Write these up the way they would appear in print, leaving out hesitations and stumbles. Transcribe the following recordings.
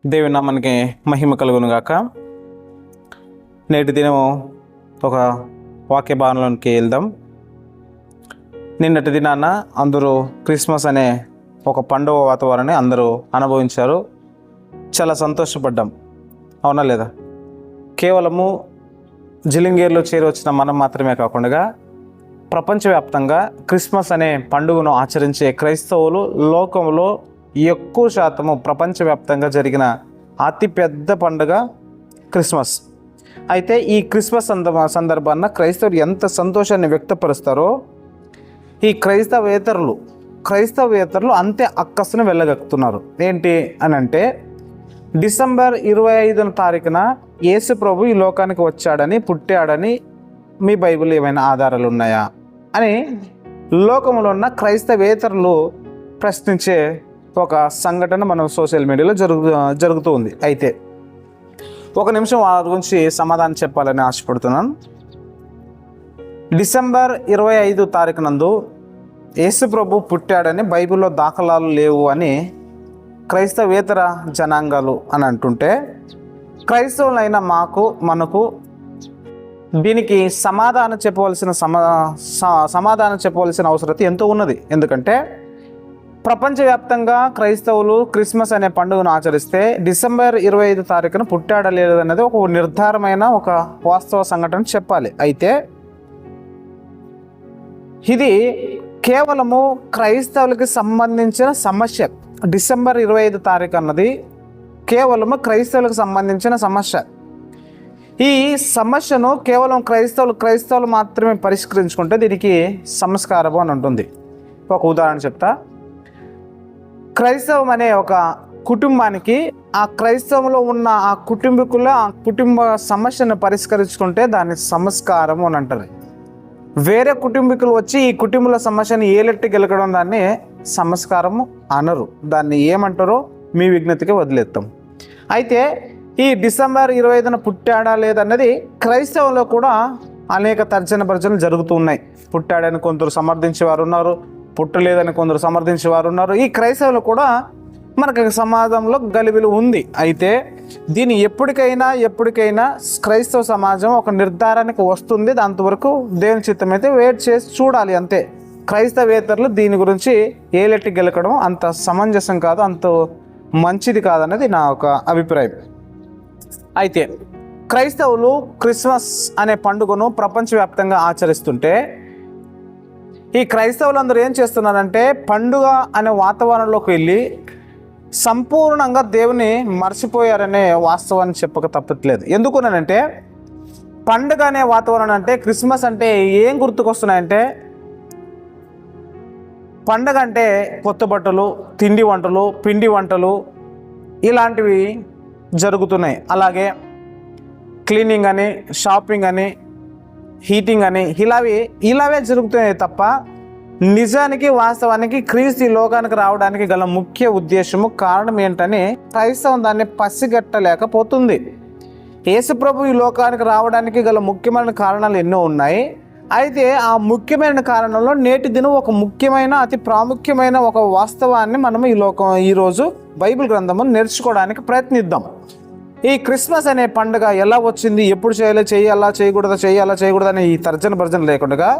దేవుని నామానికి మహిమ కలుగును గాక. నేటి దినము ఒక వాక్య భావనలోనికి వెళ్దాం. నిన్నటి దినాన అందరూ క్రిస్మస్ అనే ఒక పండుగ వాతావరణాన్ని అందరూ అనుభవించారు. చాలా సంతోషపడ్డాం, అవునా లేదా? కేవలము జిలింగేర్లో చేరొచ్చిన మనం మాత్రమే కాకుండా ప్రపంచవ్యాప్తంగా క్రిస్మస్ అనే పండుగను ఆచరించే క్రైస్తవులు లోకంలో ఎక్కువ శాతము ప్రపంచవ్యాప్తంగా జరిగిన అతిపెద్ద పండుగ క్రిస్మస్. అయితే ఈ క్రిస్మస్ సందర్భాన క్రైస్తవులు ఎంత సంతోషాన్ని వ్యక్తపరుస్తారో ఈ క్రైస్తవేతరులు అంతే అక్కసును వెళ్ళగక్కుతున్నారు. ఏంటి అని అంటే, డిసెంబర్ 25వ తారీఖున యేసు ప్రభు ఈ లోకానికి వచ్చాడని, పుట్టాడని మీ బైబిల్ ఏమైనా ఆధారాలు ఉన్నాయా అని లోకంలో ఉన్న క్రైస్తవేతరులు ప్రశ్నించే ఒక సంఘటన మనం సోషల్ మీడియాలో జరుగుతూ ఉంది. అయితే ఒక నిమిషం వారి గురించి సమాధానం చెప్పాలని ఆశపడుతున్నాను. డిసెంబర్ 25 తారీఖు నందు యేసు ప్రభు పుట్టాడని బైబిల్లో దాఖలాలు లేవు అని క్రైస్తవేతర జనాంగాలు అని అంటుంటే, క్రైస్తవులైన మనకు దీనికి సమాధానం చెప్పవలసిన అవసరం ఎంతో ఉన్నది. ఎందుకంటే ప్రపంచవ్యాప్తంగా క్రైస్తవులు క్రిస్మస్ అనే పండుగను ఆచరిస్తే డిసెంబర్ 25 తారీఖున పుట్టాడా లేదనేది ఒక నిర్ధారమైన ఒక వాస్తవ సంఘటన చెప్పాలి. అయితే ఇది కేవలము క్రైస్తవులకి సంబంధించిన సమస్య. డిసెంబర్ 25 తారీఖు అన్నది కేవలము క్రైస్తవులకు సంబంధించిన సమస్య. ఈ సమస్యను కేవలం క్రైస్తవులు మాత్రమే పరిష్కరించుకుంటే దీనికి సంస్కారము అని ఉంటుంది. ఒక ఉదాహరణ చెప్తా. క్రైస్తవం అనే ఒక కుటుంబానికి ఆ క్రైస్తవంలో ఉన్న ఆ కుటుంబ సమస్యను పరిష్కరించుకుంటే దాన్ని సంస్కారము అని అంటారు. వేరే కుటుంబీకులు వచ్చి ఈ కుటుంబాల సమస్యను ఏలెట్టి గెలకడం దాన్ని సంస్కారము అనరు. దాన్ని ఏమంటారో మీ విజ్ఞతకి వదిలేస్తాం. అయితే ఈ డిసెంబర్ 25న పుట్టాడా లేదన్నది క్రైస్తవంలో కూడా అనేక తర్జనభర్జనలు జరుగుతూ ఉన్నాయి. పుట్టాడని కొందరు సమర్థించేవారు ఉన్నారు, పుట్టలేదని కొందరు సమర్థించేవారు ఉన్నారు. ఈ క్రైస్తవులు కూడా మనకు సమాజంలో గలిబిలు ఉంది. అయితే దీన్ని ఎప్పటికైనా క్రైస్తవ సమాజం ఒక నిర్ధారణకు వస్తుంది. అంతవరకు దేవుని చిత్తం అయితే వెయిట్ చేసి చూడాలి అంతే. క్రైస్తవేతరులు దీని గురించి ఏలెట్టి గెలకడం అంత సమంజసం కాదు, అంత మంచిది కాదన్నది నా ఒక అభిప్రాయం. అయితే క్రైస్తవులు క్రిస్మస్ అనే పండుగను ప్రపంచవ్యాప్తంగా ఆచరిస్తుంటే ఈ క్రైస్తవులందరూ ఏం చేస్తున్నారంటే పండుగ అనే వాతావరణంలోకి వెళ్ళి సంపూర్ణంగా దేవుని మర్చిపోయారనే వాస్తవాన్ని చెప్పక తప్పట్లేదు. ఎందుకునంటే పండుగ అనే వాతావరణం అంటే క్రిస్మస్ అంటే ఏం గుర్తుకొస్తున్నాయంటే, పండుగ అంటే కొత్త బట్టలు, తిండి వంటలు, పిండి వంటలు ఇలాంటివి జరుగుతున్నాయి. అలాగే క్లీనింగ్ అని, షాపింగ్ అని, హీటింగ్ అని ఇలావే జరుగుతున్నాయి తప్ప నిజానికి వాస్తవానికి క్రీస్తు ఈ లోకానికి రావడానికి గల ముఖ్య ఉద్దేశము కారణం ఏంటని క్రైస్తవం దాన్ని పసిగట్టలేకపోతుంది. యేసుప్రభు ఈ లోకానికి రావడానికి గల ముఖ్యమైన కారణాలు ఎన్నో ఉన్నాయి. అయితే ఆ ముఖ్యమైన కారణంలో నేటి దినం ఒక ముఖ్యమైన అతి ప్రాముఖ్యమైన ఒక వాస్తవాన్ని మనం ఈరోజు బైబిల్ గ్రంథము నేర్చుకోవడానికి ప్రయత్నిద్దాం. ఈ క్రిస్మస్ అనే పండుగ ఎలా వచ్చింది, ఎప్పుడు చేయాలా చేయకూడదు అనే ఈ తర్జన భర్జన లేకుండా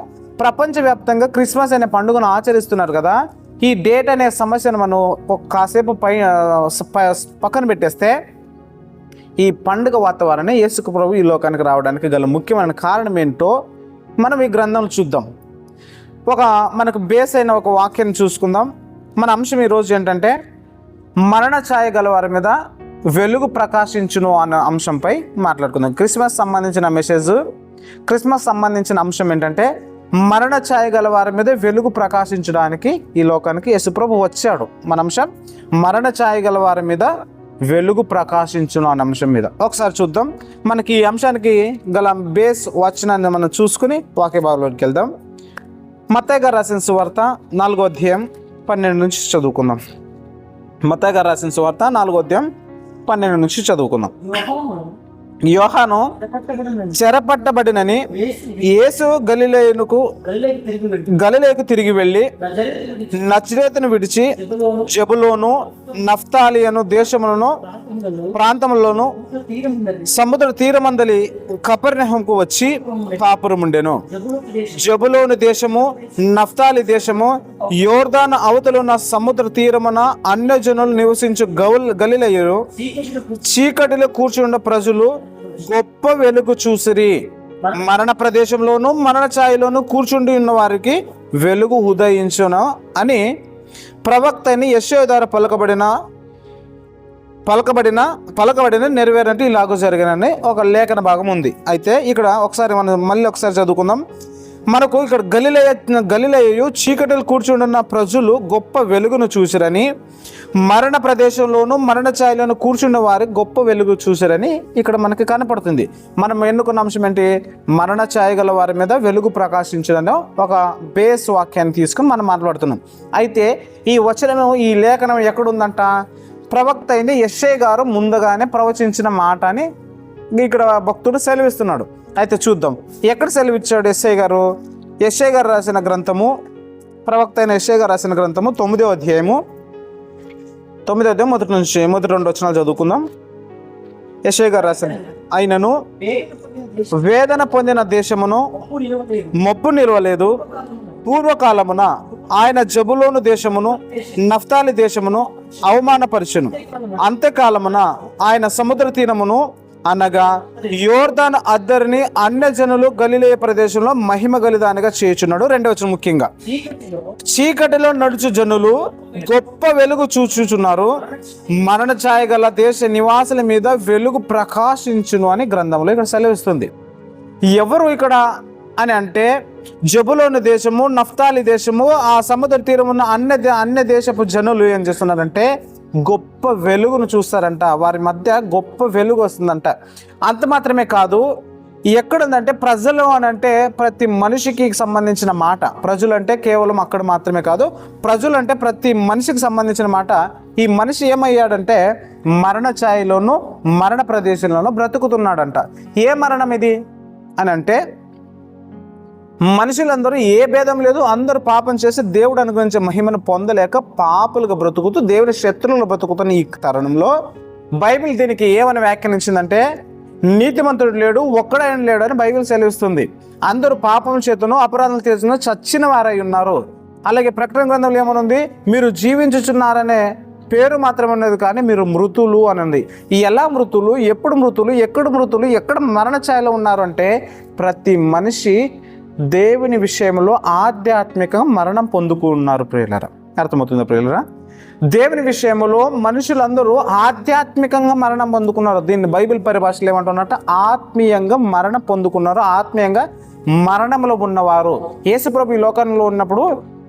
ప్రపంచవ్యాప్తంగా క్రిస్మస్ అనే పండుగను ఆచరిస్తున్నారు కదా. ఈ డేట్ అనే సమస్యను మనం కాసేపు పక్కన పెట్టేస్తే ఈ పండుగ వాతావరణం యేసు ప్రభు ఈ లోకానికి రావడానికి గల ముఖ్యమైన కారణం ఏంటో మనం ఈ గ్రంథంలో చూద్దాం. మనకు బేస్ అయిన ఒక వాక్యాన్ని చూసుకుందాం. మన అంశం ఈరోజు ఏంటంటే మరణ ఛాయ గల వారి మీద వెలుగు ప్రకాశించును అన్న అంశంపై మాట్లాడుకుందాం. క్రిస్మస్ సంబంధించిన అంశం ఏంటంటే మరణ ఛాయ గల వారి మీద వెలుగు ప్రకాశించడానికి ఈ లోకానికి యేసుప్రభు వచ్చాడు. మన అంశం మరణ ఛాయ గల వారి మీద వెలుగు ప్రకాశించును అన్న అంశం మీద ఒకసారి చూద్దాం. మనకి ఈ అంశానికి గల బేస్ వచనాన్ని మనం చూసుకుని వాక్య భాగంలోకి వెళ్దాం. మత్తయి గారు రాసిన సువార్త 4వ అధ్యాయం 12 నుంచి చదువుకుందాం. మత్తయి గారు రాసిన సువార్త 4వ అధ్యాయం 12 నుంచి చదువుకుందాం. యోహాను చెరపట్టబడినని యేసు గలిలయకు తిరిగి వెళ్ళి నజరేతును విడిచి జెబులోను నఫ్తాలి అను దేశములను ప్రాంతములను సముద్ర తీరమందలి కపెర్నహూముకు వచ్చి కాపురముండెను. జెబులోను దేశము, నఫ్తాలి దేశము, యోర్దాను అవతలున్న సముద్ర తీరమున అన్యజనులు నివసించు గలిలయరు చీకటిలో కూర్చున్న ప్రజలు గొప్ప వెలుగు చూసిరి. మరణ ప్రదేశంలోను మరణ ఛాయలోను కూర్చుండి ఉన్న వారికి వెలుగు ఉదయించును అని ప్రవక్త అయిన యెషయా ద్వారా పలకబడిన నెరవేరంటే ఇలాగూ జరిగినని ఒక లేఖన భాగం ఉంది. అయితే ఇక్కడ మనం మళ్ళీ ఒకసారి చదువుకుందాం. మనకు ఇక్కడ గలిలయయు చీకటిలో కూర్చుండున్న ప్రజలు గొప్ప వెలుగును చూసిరని, మరణ ప్రదేశంలోను మరణ ఛాయలోను కూర్చున్న వారి గొప్ప వెలుగు చూసిరని ఇక్కడ మనకి కనపడుతుంది. మనం ఎన్నుకున్న అంశం ఏంటి? మరణ ఛాయ గల వారి మీద వెలుగు ప్రకాశించడని ఒక బేస్ వాక్యాన్ని తీసుకుని మనం మాట్లాడుతున్నాం. అయితే ఈ వచనం, ఈ లేఖనం ఎక్కడుందంట? ప్రవక్త అయిన యెషయా గారు ముందుగానే ప్రవచించిన మాట అని ఇక్కడ భక్తుడు సెలవిస్తున్నాడు. అయితే చూద్దాం ఎక్కడ సెలవిచ్చాడు యెషయా గారు. యెషయా గారు రాసిన గ్రంథము, ప్రవక్త అయిన యెషయా గారు రాసిన గ్రంథము 9వ అధ్యాయము మొదటి 2 వచనాలు చదువుకుందాం. యెషయా గారు రాసిన, అయినను వేదన పొందిన దేశమును మబ్బు నిలవలేదు. పూర్వకాలమున ఆయన జెబులోను దేశమును నఫ్తాలి దేశమును అవమానపరచును. అంత్యకాలమున ఆయన సముద్ర తీరమును అనగా యోర్దాను అద్దరిని అన్యజనులు గలిలయ ప్రదేశంలో మహిమ గలిదానిగా చేయుచున్నాడు. 2వ వచనం ముఖ్యంగా, చీకటిలో నడుచు జనులు గొప్ప వెలుగు చూచుచున్నారు, మరణ ఛాయ గల దేశ నివాసుల మీద వెలుగు ప్రకాశించును అని గ్రంథంలో ఇక్కడ సెలవిస్తుంది. ఎవరు ఇక్కడ అని అంటే, జెబులోను దేశము, నఫ్తాలి దేశము, ఆ సముద్ర తీరమున్న అన్య దేశపు జనులు ఏం చేస్తున్నారంటే గొప్ప వెలుగును చూస్తారంట. వారి మధ్య గొప్ప వెలుగు వస్తుందంట. అంత మాత్రమే కాదు, ఎక్కడుందంటే ప్రజలు అని అంటే ప్రతి మనిషికి సంబంధించిన మాట. ప్రజలు అంటే కేవలం అక్కడ మాత్రమే కాదు, ప్రజలు అంటే ప్రతి మనిషికి సంబంధించిన మాట. ఈ మనిషి ఏమయ్యాడంటే మరణ ఛాయలోను మరణ ప్రదేశంలోనూ బ్రతుకుతున్నాడంట. ఏ మరణం ఇది అని అంటే, మనుషులందరూ ఏ భేదం లేదు, అందరూ పాపం చేసి దేవుడు అనుగ్రహించే మహిమను పొందలేక పాపులుగా బ్రతుకుతూ దేవుడి శత్రువులు బ్రతుకుతున్న ఈ తరుణంలో బైబిల్ దీనికి ఏమని వ్యాఖ్యానించిందంటే, నీతిమంతుడు లేడు, ఒక్కడైనా లేడు అని బైబిల్ సెలవిస్తుంది. అందరూ పాపం చేతను అపరాధాలు చేస్తున్న చచ్చిన వారై ఉన్నారు. అలాగే ప్రకటన గ్రంథంలో ఏమనుంది? మీరు జీవించుచున్నారనే పేరు మాత్రమే ఉన్నది, కానీ మీరు మృతులు అని ఉంది. ఈ ఎలా మృతులు, ఎప్పుడు మృతులు, ఎక్కడ మరణ ఛాయలో ఉన్నారు అంటే, ప్రతి మనిషి దేవుని విషయంలో ఆధ్యాత్మికంగా మరణం పొందుకున్నారు. ప్రియులరా, అర్థమవుతుందా ప్రియులరా? దేవుని విషయంలో మనుషులందరూ ఆధ్యాత్మికంగా మరణం పొందుకున్నారు. దీన్ని బైబిల్ పరిభాషలో ఏమంటున్నట్టు ఆత్మీయంగా మరణం పొందుకున్నారు. ఆత్మీయంగా మరణంలో ఉన్నవారు. యేసుప్రభు ఈ లోకంలో ఉన్నప్పుడు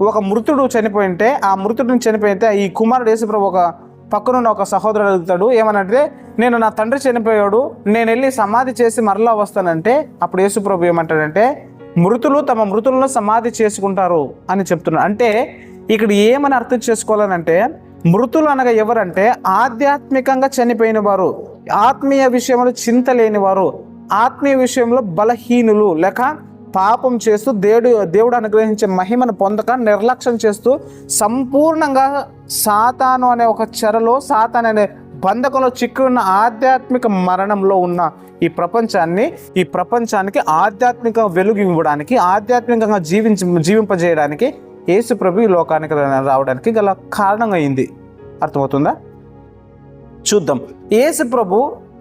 ఒక మృతుడు చనిపోయింటే, ఆ మృతుడిని చనిపోయితే ఈ కుమారుడు యేసుప్రభు ఒక పక్కనున్న ఒక సహోదరుడు అడుగుతాడు, ఏమనంటే, నేను నా తండ్రి చనిపోయాడు, నేను వెళ్ళి సమాధి చేసి మరలా వస్తానంటే, అప్పుడు యేసుప్రభు ఏమంటాడంటే, మృతులు తమ మృతులను సమాధి చేసుకుంటారు అని చెప్తున్నారు. అంటే ఇక్కడ ఏమని అర్థం చేసుకోవాలనంటే, మృతులు అనగా ఎవరంటే ఆధ్యాత్మికంగా చనిపోయిన వారు, ఆత్మీయ విషయంలో చింత లేని వారు, ఆత్మీయ విషయంలో బలహీనులు, లేక పాపం చేస్తూ దేవుడు అనుగ్రహించే మహిమను పొందక నిర్లక్ష్యం చేస్తూ సంపూర్ణంగా సాతాను అనే ఒక చెరలో, సాతాను అనే బంధకంలో చిక్కున్న ఆధ్యాత్మిక మరణంలో ఉన్న ఈ ప్రపంచానికి ఆధ్యాత్మిక వెలుగు ఇవ్వడానికి, ఆధ్యాత్మికంగా జీవింపజేయడానికి యేసు ప్రభు ఈ లోకానికి రావడానికి గల కారణం అయింది. అర్థమవుతుందా? చూద్దాం. యేసు ప్రభు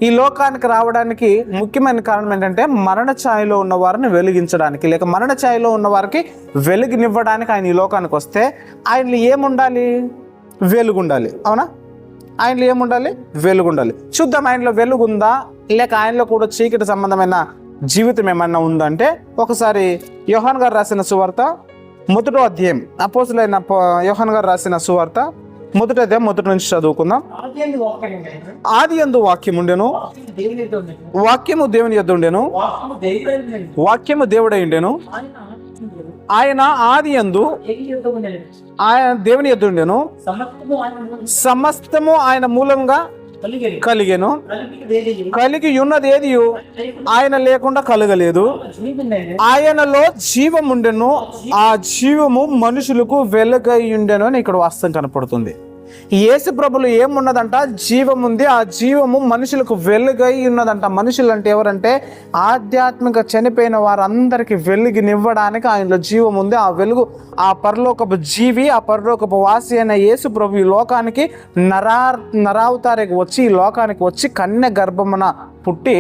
ఈ లోకానికి రావడానికి ముఖ్యమైన కారణం ఏంటంటే, మరణ ఛాయలో ఉన్న వారిని వెలిగించడానికి, లేక మరణ ఛాయలో ఉన్న వారికి వెలుగునివ్వడానికి ఆయన ఈ లోకానికి వస్తే ఆయనలో ఏముండాలి? వెలుగుండాలి. అవునా? ఆయనలో ఏముండాలి? వెలుగుండాలి. చూద్దాం, ఆయనలో వెలుగుందా లేక ఆయనలో కూడా చీకటి సంబంధమైన జీవితం ఏమన్నా ఉందంటే, ఒకసారి యోహాను గారు రాసిన సువార్త 1వ అధ్యాయం, అపోస్తులైన యోహాను గారు రాసిన సువార్త 1వ అధ్యాయం 1 నుంచి చదువుకుందాం. ఆదియందు వాక్యం ఉండెను, వాక్యము దేవుని యొద్ద ఉండెను, వాక్యము దేవుడై ఉండెను, ఆయన ఆదియందు ఆయన దేవుని యొద్ద ఉండెను, సమస్తము ఆయన మూలంగా కలిగెను, కలిగి ఉన్నది ఏది ఆయన లేకుండా కలగలేదు. ఆయనలో జీవముండెను, ఆ జీవము మనుషులకు వెలుగై ఉండెను అని ఇక్కడ వాస్తవం కనపడుతుంది. యేసు ప్రభులు ఏమున్నదంట? జీవం ఉంది, ఆ జీవము మనుషులకు వెలుగై ఉన్నదంట. మనుషులు అంటే ఎవరంటే ఆధ్యాత్మిక చనిపోయిన వారందరికీ వెలుగునివ్వడానికి ఆయనలో జీవం ఉంది. ఆ వెలుగు, ఆ పరలోకపు జీవి, ఆ పరలోకపు వాసి అయిన యేసు ప్రభు ఈ లోకానికి నరావతారికి వచ్చి, ఈ లోకానికి వచ్చి కన్య గర్భమున పుట్టి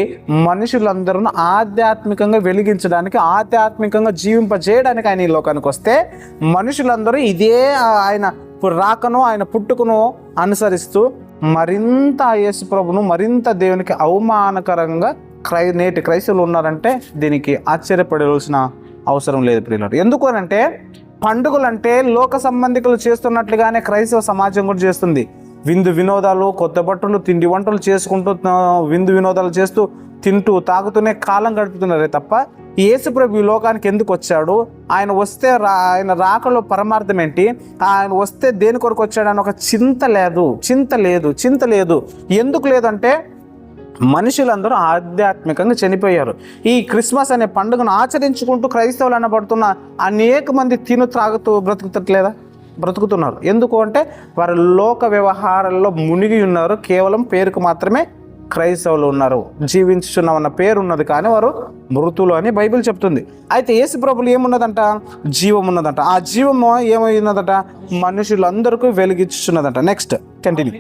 మనుషులందరూ ఆధ్యాత్మికంగా వెలిగించడానికి, ఆధ్యాత్మికంగా జీవింపజేయడానికి ఆయన ఈ లోకానికి వస్తే, మనుషులందరూ ఇదే ఆయన రాకను, ఆయన పుట్టుకును అనుసరిస్తూ మరింత యేసు ప్రభును, మరింత దేవునికి అవమానకరంగా నేటి క్రైస్తవులు ఉన్నారంటే దీనికి ఆశ్చర్యపడవలసిన అవసరం లేదు ప్రియులారా. ఎందుకు అనంటే పండుగలంటే లోక సంబంధికులు చేస్తున్నట్లుగానే క్రైస్తవ సమాజం కూడా చేస్తుంది. విందు వినోదాలు, కొత్త బట్టలు, తిండి వంటలు చేసుకుంటూ, విందు వినోదాలు చేస్తూ, తింటూ తాగుతూనే కాలం గడుపుతున్నారే తప్ప యేసు ప్రభు ఈ లోకానికి ఎందుకు వచ్చాడు, ఆయన వస్తే ఆయన రాకలో పరమార్థం ఏంటి, ఆయన వస్తే దేని కొరకు వచ్చాడని ఒక చింత లేదు. ఎందుకు లేదంటే మనుషులందరూ ఆధ్యాత్మికంగా చనిపోయారు. ఈ క్రిస్మస్ అనే పండుగను ఆచరించుకుంటూ క్రైస్తవులు అనబడుతున్న అనేక మంది త్రాగుతూ బ్రతుకుతున్నారు. ఎందుకు అంటే వారు లోక వ్యవహారాల్లో మునిగి ఉన్నారు. కేవలం పేరుకు మాత్రమే క్రైస్తవులు ఉన్నారు. జీవించుచున్నామన్న పేరు ఉన్నది కానీ వారు మృతులు అని బైబిల్ చెప్తుంది. అయితే యేసు ప్రభులు ఏమున్నదంట? జీవం ఉన్నదంట. ఆ జీవము ఏమైనదట? మనుషులందరికీ వెలిగించుచున్నదంట. Next continue.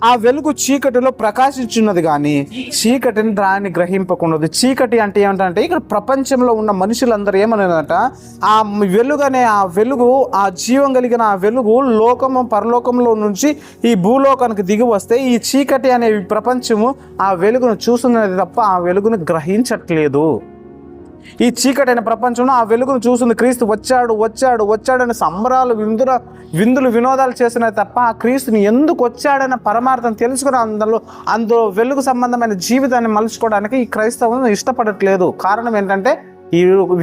ఆ వెలుగు చీకటిలో ప్రకాశించున్నది కానీ చీకటిని దాన్ని గ్రహింపకున్నది. చీకటి అంటే ఏమిటంటే ఇక్కడ ప్రపంచంలో ఉన్న మనుషులందరూ ఏమన్నదంట? ఆ వెలుగనే, ఆ వెలుగు, ఆ జీవం కలిగిన ఆ వెలుగు లోకము పరలోకంలో నుంచి ఈ భూలోకానికి దిగి వస్తే ఈ చీకటి అనే ప్రపంచము ఆ వెలుగును చూస్తున్నది తప్ప ఆ వెలుగును గ్రహించట్లేదు. ఈ చీకటైన ప్రపంచంలో ఆ వెలుగును చూస్తుంది. క్రీస్తు వచ్చాడని సంబరాలు, విందులు వినోదాలు చేస్తున్నాయి తప్ప ఆ క్రీస్తుని ఎందుకు వచ్చాడన్న పరమార్థం తెలుసుకుని అందులో వెలుగు సంబంధమైన జీవితాన్ని మలుచుకోవడానికి ఈ క్రైస్తవులను ఇష్టపడట్లేదు. కారణం ఏంటంటే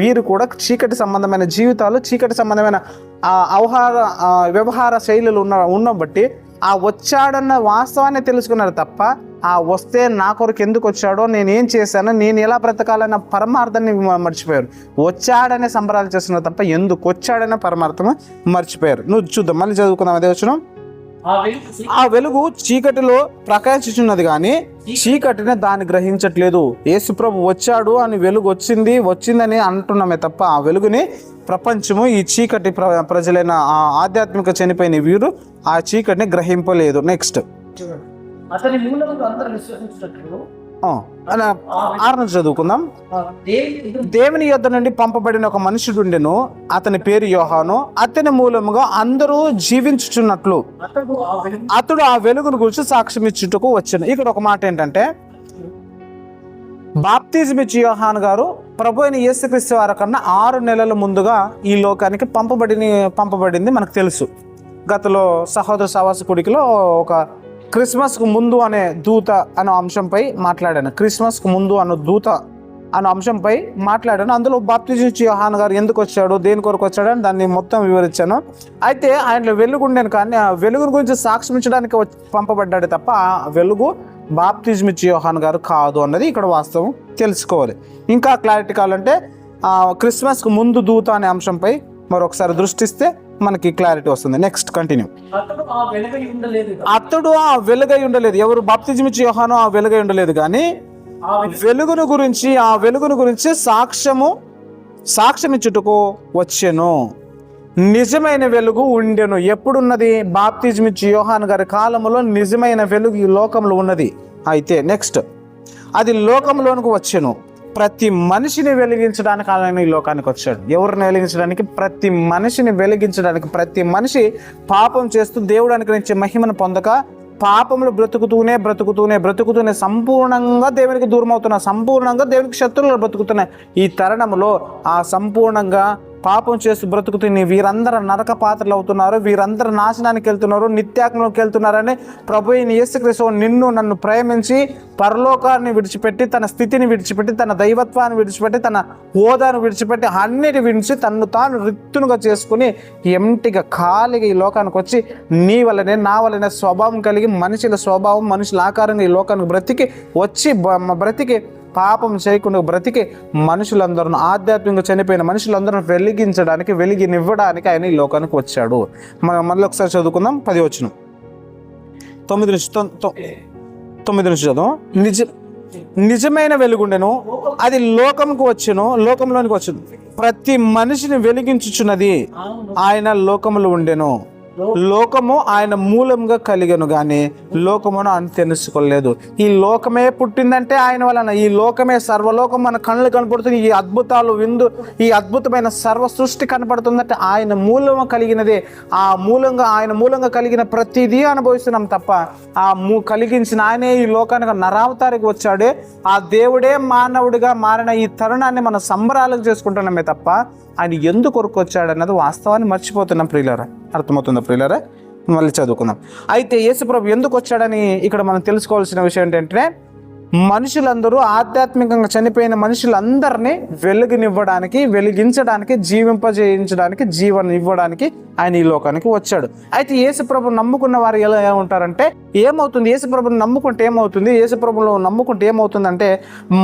వీరు కూడా చీకటి సంబంధమైన జీవితాలు, చీకటి సంబంధమైన వ్యవహార శైలులు ఉన్న బట్టి ఆ వచ్చాడన్న వాస్తవాన్ని తెలుసుకున్నారు తప్ప ఆ వస్తే నా కొరకు ఎందుకు వచ్చాడో, నేనేం చేశానో, నేను ఎలా బ్రతకాలన్న పరమార్థాన్ని మర్చిపోయారు. వచ్చాడనే సంబరాలు చేస్తున్నారు తప్ప ఎందుకు వచ్చాడనే పరమార్థం మర్చిపోయారు. నువ్వు చూద్దాం, మళ్ళీ చదువుకుందాం అదే వచనం. ఆ వెలుగు చీకటిలో ప్రకాశించున్నది కానీ చీకటిని దాన్ని గ్రహించట్లేదు. యేసు ప్రభు వచ్చాడు అని వెలుగు వచ్చిందని అంటున్నామే తప్ప ఆ వెలుగుని ప్రపంచము, ఈ చీకటి ప్రజలైన ఆధ్యాత్మిక చనిపోయిన వీరు ఆ చీకటిని గ్రహింపలేదు. నెక్స్ట్, అతని మూలముగా అందరూ విశ్వసించినట్లు చదువుకుందాం. దేవుని యొద్ద నుండి పంపబడిన ఒక మనుషుడు ఉండెను, అతని పేరు యోహాను. అతని మూలముగా అందరూ జీవించుచున్నట్లు అతడు ఆ వెలుగును గురించి సాక్ష్యం ఇచ్చుటకు వచ్చాను. ఇక్కడ ఒక మాట ఏంటంటే, బాప్తిజం ఇచ్చి యోహాను గారు ప్రభు అయిన యేసుక్రీస్తు వారి కన్నా 6 నెలల ముందుగా ఈ లోకానికి పంపబడింది మనకు తెలుసు. గతలో సహోదర సహవాస కుడికిలో ఒక క్రిస్మస్కు ముందు అనే దూత అనే అంశంపై మాట్లాడాను. క్రిస్మస్కు ముందు అన్న దూత అనే అంశంపై మాట్లాడాను. అందులో బాప్తిజం ఇచ్చి యోహాను గారు ఎందుకు వచ్చాడు, దేని కొరకు వచ్చాడు అని దాన్ని మొత్తం వివరించాను. అయితే ఆయనలో వెలుగుండేను కానీ ఆ వెలుగుని గురించి సాక్ష్యించడానికి పంపబడ్డాడు తప్ప ఆ వెలుగు బాప్తిజం ఇచ్చి యోహాను గారు కాదు అన్నది ఇక్కడ వాస్తవం తెలుసుకోవాలి. ఇంకా క్లారిటీ కావాలంటే క్రిస్మస్కు ముందు దూత అనే అంశంపై మరొకసారి దృష్టిస్తే మనకి క్లారిటీ వస్తుంది. Next continue. అతడు ఆ వెలుగై ఉండలేదు. ఎవరు? బాప్తిజం ఇచ్చి యోహాను ఆ వెలుగై ఉండలేదు కానీ వెలుగును గురించి సాక్ష్యం ఇచ్చుటకు వచ్చెను. నిజమైన వెలుగు ఉండెను. ఎప్పుడున్నది? బాప్తిజం ఇచ్చి యోహాను గారి కాలంలో నిజమైన వెలుగు ఈ లోకంలో ఉన్నది. అయితే నెక్స్ట్, అది లోకంలోనికి వచ్చెను. ప్రతి మనిషిని వెలిగించడానికి ఆయన ఈ లోకానికి వచ్చాడు. ఎవరిని వెలిగించడానికి? ప్రతి మనిషిని వెలిగించడానికి. ప్రతి మనిషి పాపం చేస్తూ దేవుడు అనుగ్రహించే మహిమను పొందక పాపములు బ్రతుకుతూనే సంపూర్ణంగా దేవునికి దూరం అవుతున్నా, సంపూర్ణంగా దేవునికి శత్రువులు బ్రతుకుతున్నాయి. ఈ తరుణంలో ఆ సంపూర్ణంగా పాపం చేస్తూ బ్రతుకుతున్న వీరందరూ నరక పాత్రలు అవుతున్నారు, వీరందరూ నాశనానికి వెళ్తున్నారు, నిత్యాగ్నిలోకి వెళ్తున్నారని ప్రభు అయిన యేసుక్రీస్తు నిన్ను నన్ను ప్రేమించి పరలోకాన్ని విడిచిపెట్టి, తన స్థితిని విడిచిపెట్టి, తన దైవత్వాన్ని విడిచిపెట్టి, తన హోదాను విడిచిపెట్టి, అన్నిటి విడిచి తన్ను తాను రిక్తునుగా చేసుకుని ఎంటిగా ఖాళీగా ఈ లోకానికి వచ్చి నీ వల్లనే నా వల్లనే స్వభావం కలిగి మనుషుల స్వభావం మనుషుల ఆకారంగా ఈ లోకానికి బ్రతికి పాపం చేయకుండా బ్రతికి మనుషులందరూ ఆధ్యాత్మికంగా చనిపోయిన మనుషులందరూ వెలిగినివ్వడానికి ఆయన ఈ లోకానికి వచ్చాడు. మనం మళ్ళీ ఒకసారి చదువుకుందాం. 10 వచనం 9 నుంచి చదువు. నిజమైన వెలుగుండెను, అది లోకంలోనికి వచ్చును, ప్రతి మనిషిని వెలిగించుచున్నది ఆయన లోకములో ఉండెను, లోకము ఆయన మూలంగా కలిగను గాని లోకమును ఆయన తెలుసుకోలేదు. ఈ లోకమే పుట్టిందంటే ఆయన వలన, ఈ లోకమే సర్వలోకం మన కళ్ళు కనపడుతుంది, ఈ అద్భుతాలు ఈ అద్భుతమైన సర్వ సృష్టి కనపడుతుందంటే ఆయన మూలము కలిగినదే. ఆయన మూలంగా కలిగిన ప్రతిదీ అనుభవిస్తున్నాం తప్ప కలిగించిన ఆయనే ఈ లోకానికి నరావతారికి వచ్చాడే. ఆ దేవుడే మానవుడిగా మారిన ఈ తరుణాన్ని మనం సంబరాలకు చేసుకుంటున్నామే తప్ప ఆయన ఎందుకు కొరకు వచ్చాడు అన్నది వాస్తవాన్ని మర్చిపోతున్నాం ప్రియులారా. అర్థమవుతుందా ప్రియులారా? మళ్ళీ చదువుకుందాం. అయితే యేసుప్రభు ఎందుకు వచ్చాడని ఇక్కడ మనం తెలుసుకోవాల్సిన విషయం ఏంటంటే, మనుషులందరూ ఆధ్యాత్మికంగా చనిపోయిన మనుషులందరినీ వెలిగించడానికి, జీవింపజేయించడానికి, జీవనం ఇవ్వడానికి ఆయన ఈ లోకానికి వచ్చాడు. అయితే యేసుప్రభు నమ్ముకున్న వారు ఎలా ఉంటారంటే ఏమవుతుంది? యేసుప్రభుని నమ్ముకుంటే ఏమవుతుంది? యేసుప్రభులో నమ్ముకుంటే ఏమవుతుందంటే,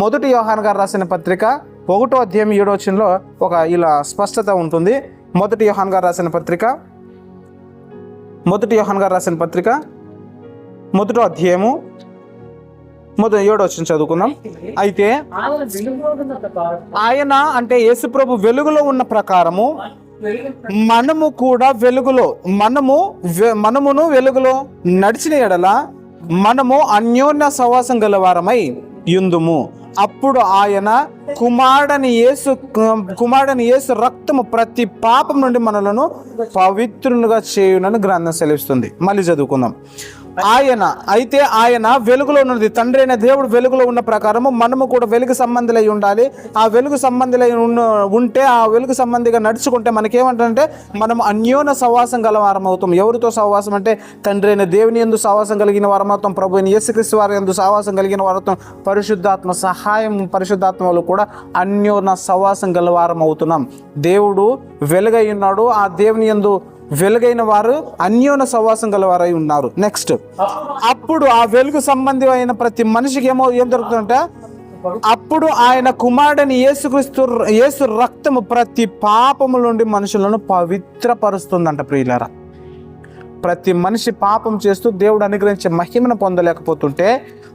మొదటి యోహాను గారు రాసిన పత్రిక 1వ అధ్యాయం 7వ వచనంలో ఇలా స్పష్టత ఉంటుంది. మొదటి యోహాను గారు రాసిన పత్రిక 1వ అధ్యాయము 7వ వచనం చదువుకుందాం. అయితే ఆయన అంటే యేసుప్రభు వెలుగులో ఉన్న ప్రకారము మనము కూడా మనమును వెలుగులో నడిచిన ఎడల మనము అన్యోన్య సహవాసం గలవారమై యుందుము. అప్పుడు ఆయన కుమారుడని యేసు రక్తము ప్రతి పాపం నుండి మనలను పవిత్రులుగా చేయునని గ్రంథం సెలవిస్తుంది. మళ్ళీ చదువుకుందాం. ఆయన వెలుగులో ఉన్నది, తండ్రి అయిన దేవుడు వెలుగులో ఉన్న ప్రకారము మనము కూడా వెలుగు సంబంధులై ఉండాలి. ఆ వెలుగు సంబంధులై ఉంటే, ఆ వెలుగు సంబంధిగా నడుచుకుంటే మనకేమంటే మనం అన్యోన్య సహవాసం గల వారం అవుతాం. ఎవరితో సహవాసం అంటే తండ్రి అయిన దేవుని యందు సహవాసం కలిగిన వారం అవుతాం, ప్రభు అయిన యేసుక్రీస్తు వారి యందు సహవాసం కలిగిన వారం అవుతాం, పరిశుద్ధాత్మలో కూడా అన్యోన్య సహవాసం గల వారం అవుతున్నాం. దేవుడు వెలుగై ఉన్నాడు, ఆ దేవుని యందు వెలుగైన వారు అన్యోన్య సహవాసం గలవారై ఉన్నారు. నెక్స్ట్, అప్పుడు ఆ వెలుగు సంబంధి అయిన ప్రతి మనిషికి ఏం దొరుకుతుందంటే, అప్పుడు ఆయన కుమారుడని యేసు రక్తము ప్రతి పాపము నుండి మనుషులను పవిత్రపరుస్తుందంట. ప్రియులారా, ప్రతి మనిషి పాపం చేస్తూ దేవుడు అనుగ్రహించే మహిమను పొందలేకపోతుంటే,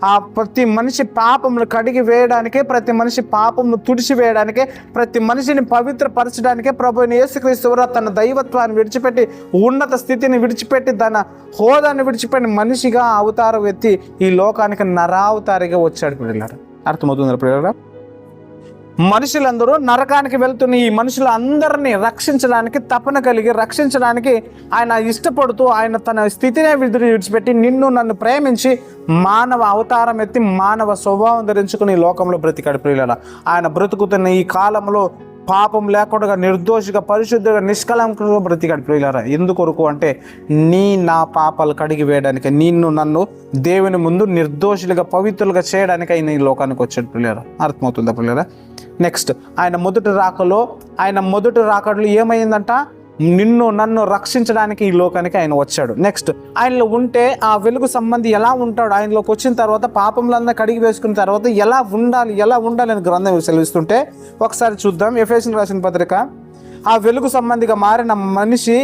ఆ ప్రతి మనిషి పాపమును కడిగి వేయడానికే, ప్రతి మనిషి పాపమును తుడిచి వేయడానికే, ప్రతి మనిషిని పవిత్రపరచడానికే ప్రభు అయిన యేసుక్రీస్తు తన దైవత్వాన్ని విడిచిపెట్టి, ఉన్నత స్థితిని విడిచిపెట్టి, తన హోదాన్ని విడిచిపెట్టి మనిషిగా అవతారం ఎత్తి ఈ లోకానికి నరావతారిగా వచ్చాడు. పిల్లలారా, అర్థమవుతుందా పిల్లలారా? మనుషులందరూ నరకానికి వెళ్తున్న ఈ మనుషులందరినీ రక్షించడానికి, తపన కలిగి రక్షించడానికి ఆయన ఇష్టపడుతూ, ఆయన తన స్థితినే విడిచిపెట్టి నిన్ను నన్ను ప్రేమించి మానవ అవతారం ఎత్తి మానవ స్వభావం ధరించుకుని ఈ లోకంలో బ్రతికాడు. ప్రియులారా, ఆయన బ్రతుకుతున్న ఈ కాలంలో పాపం లేకుండా నిర్దోషిగా, పరిశుద్ధంగా, నిష్కలంకంగా బ్రతికాడు. ప్రియులారా, ఎందుకొరకు అంటే నా పాపాలు కడిగి వేయడానికి, నిన్ను నన్ను దేవుని ముందు నిర్దోషులుగా, పవిత్రులుగా చేయడానికి ఆయన ఈ లోకానికి వచ్చాడు. ప్రియులారా, అర్థమవుతుందా ప్రియులారా? నెక్స్ట్, ఆయన మొదటి రాకడలో ఏమైందంట? నిన్ను నన్ను రక్షించడానికి ఈ లోకానికి ఆయన వచ్చాడు. నెక్స్ట్, ఆయనలో ఉంటే ఆ వెలుగు సంబంధి ఎలా ఉంటాడు? ఆయనలోకి వచ్చిన తర్వాత పాపంలందరూ కడిగి వేసుకున్న తర్వాత ఎలా ఉండాలి అని గ్రంథం సెలవిస్తుంటే ఒకసారి చూద్దాం. ఎఫెసీయులకు రాసిన పత్రిక, ఆ వెలుగు సంబంధిగా మారిన మనిషి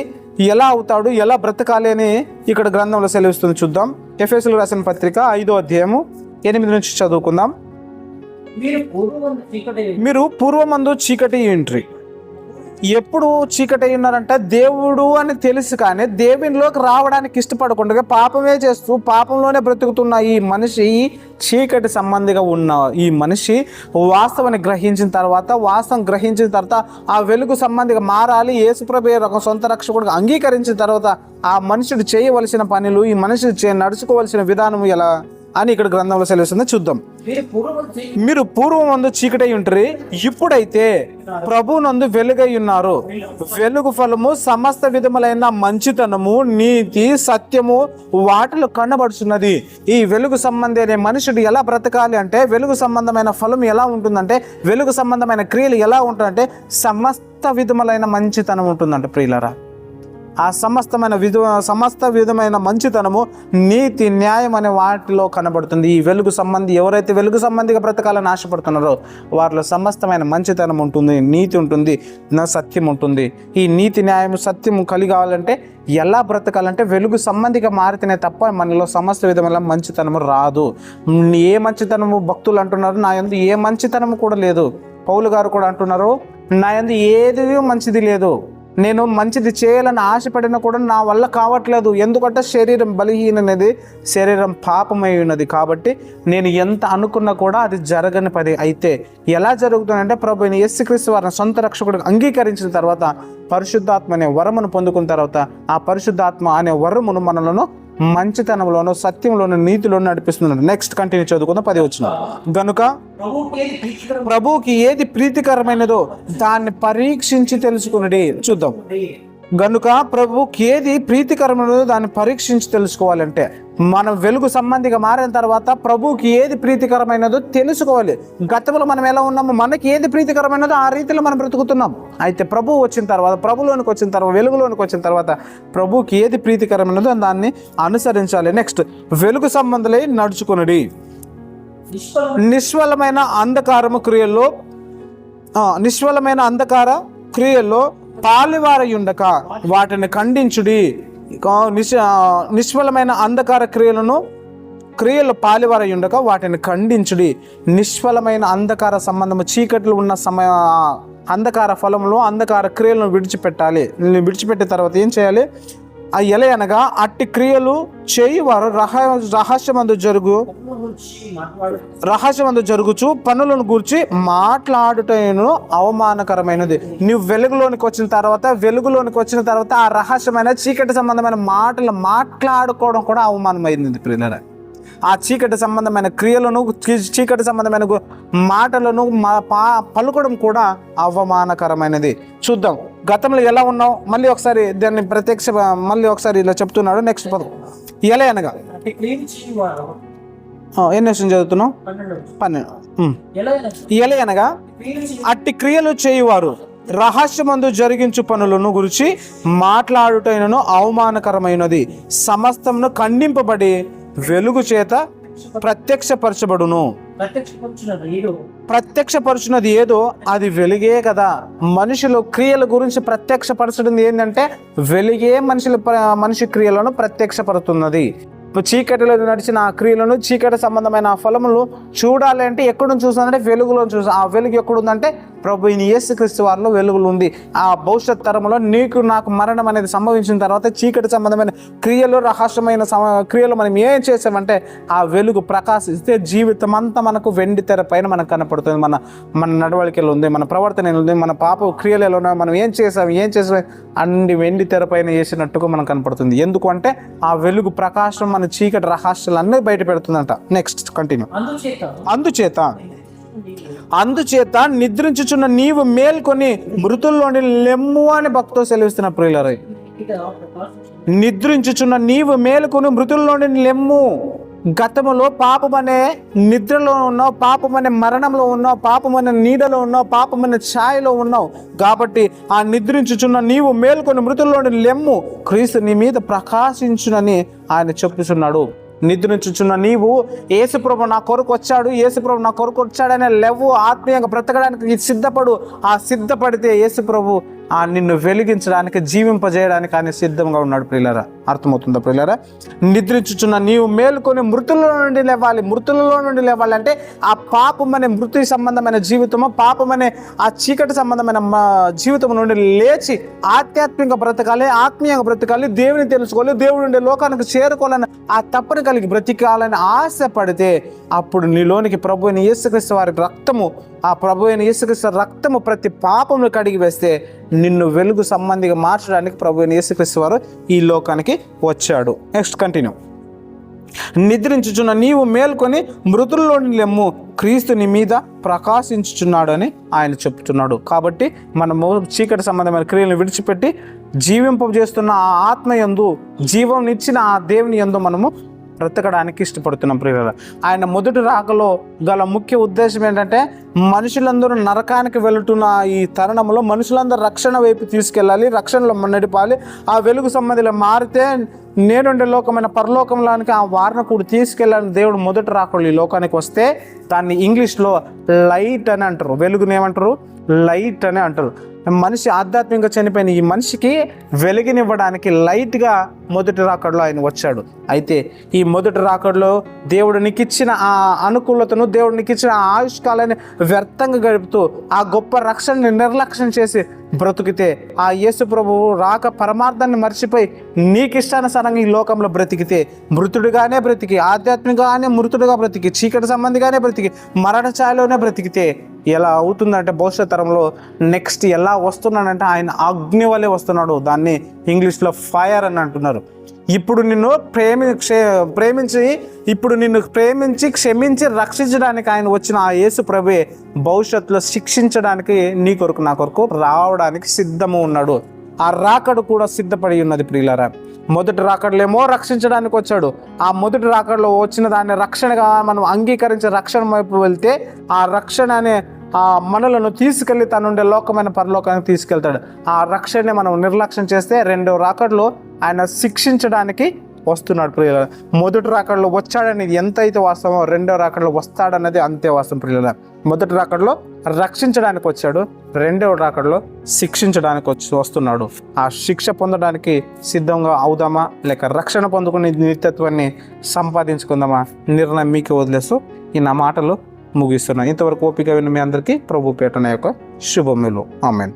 ఎలా అవుతాడు, ఎలా బ్రతకాలి అని ఇక్కడ గ్రంథంలో సెలవిస్తుంది. చూద్దాం. ఎఫెసీయులకు రాసిన పత్రిక 5వ అధ్యాయము 8 నుంచి చదువుకుందాం. మీరు పూర్వమందు చీకటి ఇంట్రి. ఎప్పుడు చీకటి ఉన్నారంటే దేవుడు అని తెలుసు కానీ దేవునిలోకి రావడానికి ఇష్టపడకుండా పాపమే చేస్తూ పాపంలోనే బ్రతుకుతున్న ఈ మనిషి, చీకటి సంబంధిగా ఉన్న ఈ మనిషి వాస్తవాన్ని గ్రహించిన తర్వాత ఆ వెలుగు సంబంధిగా మారాలి, యేసుప్రభు సొంత రక్షకుడిగా అంగీకరించిన తర్వాత ఆ మనుషుడు చేయవలసిన పనులు, ఈ మనిషి నడుచుకోవలసిన విధానం ఎలా అని ఇక్కడ గ్రంథంలో సెలవుస్తుంది. చూద్దాం. మీరు పూర్వం మీరు పూర్వమందు చీకటై ఉంటరి, ఇప్పుడైతే ప్రభునందు వెలుగై ఉన్నారు. వెలుగు ఫలము సమస్త విధములైన మంచితనము, నీతి, సత్యము వాటిలో కనబడుచున్నది. ఈ వెలుగు సంబంధి అనే మనుషుడు ఎలా బ్రతకాలి అంటే, వెలుగు సంబంధమైన ఫలం ఎలా ఉంటుందంటే, వెలుగు సంబంధమైన క్రియలు ఎలా ఉంటుందంటే, సమస్త విధములైన మంచితనం ఉంటుందంట ప్రియులరా. ఆ సమస్త విధమైన మంచితనము, నీతి, న్యాయం అనే వాటిలో కనబడుతుంది. ఈ వెలుగు సంబంధి ఎవరైతే వెలుగు సంబంధిగా బ్రతకాలని ఆశపడుతున్నారో వారిలో సమస్తమైన మంచితనం ఉంటుంది, నీతి ఉంటుంది, సత్యం ఉంటుంది. ఈ నీతి, న్యాయం, సత్యం కలిగి కావాలంటే ఎలా బ్రతకాలంటే వెలుగు సంబంధిగా మారితేనే తప్ప మనలో సమస్త విధమైన మంచితనము రాదు. ఏ మంచితనము భక్తులు అంటున్నారు, నా యందు ఏ మంచితనము కూడా లేదు. పౌలు గారు కూడా అంటున్నారు, నా యందు ఏది మంచిది లేదు. నేను మంచిది చేయాలని ఆశపడినా కూడా నా వల్ల కావట్లేదు. ఎందుకంటే శరీరం బలహీనది, శరీరం పాపమై ఉన్నది. కాబట్టి నేను ఎంత అనుకున్నా కూడా అది జరగని పని. అయితే ఎలా జరుగుతుందంటే, ప్రభువైన యేసుక్రీస్తు వారిని సొంత రక్షకుడిగా అంగీకరించిన తర్వాత, పరిశుద్ధాత్మ అనే వరమును పొందుకున్న తర్వాత, ఆ పరిశుద్ధాత్మ అనే వరమును మనలను మంచితనంలోనూ, సత్యంలోను, నీతిలోను నడిపిస్తున్నాడు. నెక్స్ట్ కంటిన్యూ చదువుకుందాం. 10 వచనం. గనుక ప్రభువుకి ఏది ప్రీతికరమైనదో దాన్ని పరీక్షించి తెలుసుకున్నది. చూద్దాం. గనుక ప్రభువుకి ఏది ప్రీతికరమైనదో దాన్ని పరీక్షించి తెలుసుకోవాలంటే, మనం వెలుగు సంబంధిగా మారిన తర్వాత ప్రభువుకి ఏది ప్రీతికరమైనదో తెలుసుకోవాలి. గతంలో మనం ఎలా ఉన్నామో, మనకి ఏది ప్రీతికరమైనదో ఆ రీతిలో మనం బ్రతుకుతున్నాం. అయితే ప్రభువు వచ్చిన తర్వాత, ప్రభులోనికి వచ్చిన తర్వాత, వెలుగులోనికి వచ్చిన తర్వాత ప్రభువుకి ఏది ప్రీతికరమైనదో దాన్ని అనుసరించాలి. నెక్స్ట్, వెలుగు సంబంధులై నడుచుకున్నది. నిష్ఫలమైన అంధకార క్రియల్లో పాలువారయుండక వాటిని ఖండించుడి. నిష్ఫలమైన అంధకార క్రియలు పాలువారయుండక వాటిని ఖండించుడి. నిష్ఫలమైన అంధకార సంబంధము, చీకట్లు ఉన్న అంధకార ఫలములు, అంధకార క్రియలను విడిచిపెట్టిన తర్వాత ఏం చేయాలి? ఎలా అనగా, అట్టి క్రియలు చేయువారు రహస్యమందు జరుగుచు పనులను గూర్చి మాట్లాడుటను అవమానకరమైనది. నువ్వు వెలుగులోనికి వచ్చిన తర్వాత ఆ రహస్యమైన చీకటి సంబంధమైన మాటలు మాట్లాడుకోవడం కూడా అవమానమైంది ప్రియులారా. ఆ చీకటి సంబంధమైన క్రియలను, చీకటి సంబంధమైన మాటలను పలుకడం కూడా అవమానకరమైనది. చూద్దాం గతంలో ఎలా ఉన్నావు, మళ్ళీ ఒకసారి దాన్ని మళ్ళీ ఒకసారి ఇలా చెప్తున్నాడు. నెక్స్ట్ పదం. ఎలా అనగా, ఎన్ని విషయం చదువుతున్నావు? 12. ఎలా అనగా, అట్టి క్రియలు చేయువారు రహస్యమందు జరిగించు పనులను గురించి మాట్లాడుటైనను అవమానకరమైనది. సమస్తమును ఖండింపబడి వెలుగు చేత ప్రత్యక్షపరచబడును. ప్రత్యక్షపరచున్నది ఏదో అది వెలుగే కదా. మనుషులు క్రియల గురించి ప్రత్యక్షపరచడం ఏంటంటే వెలుగే మనిషి క్రియలను ప్రత్యక్షపడుతున్నది. చీకటిలో నడిచిన ఆ క్రియలను, చీకటి సంబంధమైన ఆ ఫలములు చూడాలి అంటే ఎక్కడ చూస్తుందంటే వెలుగులో చూస్తాం. ఆ వెలుగు ఎక్కడుందంటే ప్రభు యేసుక్రీస్తు వారిలో వెలుగులు ఉంది. ఆ భవిష్యత్ తరంలో నీకు నాకు మరణం అనేది సంభవించిన తర్వాత చీకటి సంబంధమైన క్రియలు, రహస్యమైన క్రియలు మనం ఏం చేసామంటే ఆ వెలుగు ప్రకాశిస్తే జీవితం అంతా మనకు వెండి తెర పైన మనకు కనపడుతుంది. మన నడవడికలు ఉంది, మన ప్రవర్తన ఉంది, మన పాప క్రియలు ఎలా ఉన్నాయి, మనం ఏం చేసాం అన్ని వెండి తెర పైన వేసినట్టుగా మనకు కనపడుతుంది. ఎందుకు అంటే ఆ వెలుగు ప్రకాశం మన చీకటి రహస్యాలు అన్నీ బయట పెడుతుందంట. Next continue. అందుచేత నిద్రించుచున్న నీవు మేల్కొని మృతుల్లోని లెమ్ము అని భక్తులు సెలవిస్తున్న ప్రియులారా. నిద్రించుచున్న నీవు మేల్కొని మృతుల్లోని లెమ్ము. గతములో పాపమనే నిద్రలో ఉన్నావు, పాపమనే మరణంలో ఉన్నావు, పాపమనే నీడలో ఉన్నావు, పాపమనే ఛాయలో ఉన్నావు. కాబట్టి ఆ నిద్రించుచున్న నీవు మేల్కొని మృతుల్లోని లెమ్ము, క్రీస్తు నీ మీద ప్రకాశించునని ఆయన చెప్పుచున్నాడు. నిద్రించుచున్న నీవు, యేసుప్రభు నా కొరకు వచ్చాడనే లెవ్వు, ఆత్మీయంగా బ్రతకడానికి సిద్ధపడు. ఆ సిద్ధపడితే యేసుప్రభు నిన్ను వెలిగించడానికి, జీవింపజేయడానికి ఆయన సిద్ధంగా ఉన్నాడు ప్రియులారా. అర్థమవుతుందా ప్రియులారా? నిద్రించుచున్న నీవు మేలుకొని మృతులలో నుండి లేవాలి అంటే ఆ పాపమనే మృతి సంబంధమైన జీవితము, పాపమనే ఆ చీకటి సంబంధమైన జీవితం నుండి లేచి ఆధ్యాత్మికంగా బ్రతకాలి, ఆత్మీయంగా బ్రతకాలి, దేవుని తెలుసుకోవాలి, దేవుడు ఉండే లోకానికి చేరుకోవాలని ఆ తప్పని కలిగి బ్రతికాలని ఆశపడితే అప్పుడు నీలోనికి ప్రభు అయిన యేసుక్రీస్తు వారి రక్తము, ఆ ప్రభు అయిన యేసుక్రీస్తు రక్తము ప్రతి పాపమును కడిగి వేస్తే నిన్ను వెలుగు సంబంధిగా మార్చడానికి ప్రభు అయిన యేసుక్రీస్తు వారు ఈ లోకానికి వచ్చాడు. Next continue. నిద్రించుచున్న నీవు మేల్కొని మృతుల్లో లెమ్ము, క్రీస్తు నీ మీద ప్రకాశించుచున్నాడు అని ఆయన చెప్తున్నాడు. కాబట్టి మనము చీకటి సంబంధమైన క్రియలను విడిచిపెట్టి జీవింపజేస్తున్న ఆ ఆత్మయందు, జీవం ఇచ్చిన ఆ దేవుని యందు మనము బ్రతకడానికి ఇష్టపడుతున్నాం ప్రియులారా. ఆయన మొదటి రాకలో గల ముఖ్య ఉద్దేశం ఏంటంటే, మనుషులందరూ నరకానికి వెళుతున్న ఈ తరుణంలో మనుషులందరూ రక్షణ వైపు తీసుకెళ్ళాలి, రక్షణలో నడిపాలి. ఆ వెలుగు సంబంధిలో మారితే నేడుండే లోకమైన పరలోకంలోనికి ఆ వారిని కూడా తీసుకెళ్ళాలని దేవుడు మొదటి రాకలు ఈ లోకానికి వస్తే దాన్ని ఇంగ్లీష్లో లైట్ అని అంటారు. వెలుగుని ఏమంటారు? లైట్ అని అంటారు. మనిషి ఆధ్యాత్మికంగా చనిపోయిన ఈ మనిషికి వెలుగునివ్వడానికి లైట్గా మొదటి రాకడలో ఆయన వచ్చాడు. అయితే ఈ మొదటి రాకడలో దేవుడు నీకు ఇచ్చిన ఆ అనుకూలతను, దేవుడు నీకు ఇచ్చిన ఆ ఆయుష్కాలాన్ని వ్యర్థంగా గడుపుతూ ఆ గొప్ప రక్షణని నిర్లక్ష్యం చేసి బ్రతికితే, ఆ యేసు ప్రభువు రాక పరమార్థాన్ని మర్చిపోయి నీకు ఇష్టానుసారంగా ఈ లోకంలో బ్రతికితే, మృతుడిగానే బ్రతికి, ఆధ్యాత్మికంగానే మృతుడిగా బ్రతికి, చీకటి సంబంధిగానే బ్రతికి, మరణ ఛాయలోనే బ్రతికితే ఎలా అవుతుందంటే, భవిష్యత్ తరంలో నెక్స్ట్ ఎలా వస్తున్నాడంటే ఆయన అగ్ని వలె వస్తున్నాడు. దాన్ని ఇంగ్లీష్లో ఫైర్ అని అంటున్నారు. ఇప్పుడు నిన్ను ప్రేమించి క్షమించి రక్షించడానికి ఆయన వచ్చిన ఆ యేసు ప్రభువే భవిష్యత్తులో శిక్షించడానికి నీ కొరకు నా కొరకు రావడానికి సిద్ధము ఉన్నాడు. ఆ రాకడు కూడా సిద్ధపడి ఉన్నది ప్రియులారా. మొదటి రాకడలేమో రక్షించడానికి వచ్చాడు. ఆ మొదటి రాకడలో వచ్చిన దాన్ని రక్షణగా మనం అంగీకరించి రక్షణ వైపు వెళ్తే, ఆ రక్షణ అనే ఆ మనలను తీసుకెళ్ళి తనుండే లోకమైన పరలోకానికి తీసుకెళ్తాడు. ఆ రక్షణని మనం నిర్లక్ష్యం చేస్తే రెండో రాకడలో ఆయన శిక్షించడానికి వస్తున్నాడు ప్రియులారా. మొదటి రాకడలో వచ్చాడనేది ఎంతైతే వాస్తవమో రెండో రాకడలో వస్తాడన్నది అంతే వాస్తవం ప్రియులారా. మొదటి రాకడలో రక్షించడానికి వచ్చాడు, రెండవ రాకడలో శిక్షించడానికి వస్తున్నాడు. ఆ శిక్ష పొందడానికి సిద్ధంగా అవుదామా, లేక రక్షణ పొందుకునే నిత్యత్వాన్ని సంపాదించుకుందామా? నిర్ణయం మీకే వదిలేస్తూ ఈ నా మాటలు ముగిస్తున్నాను. ఇంతవరకు ఓపిక విన్న మీ అందరికీ ప్రభు పేట నా యొక్క శుభములు. ఆమేన్.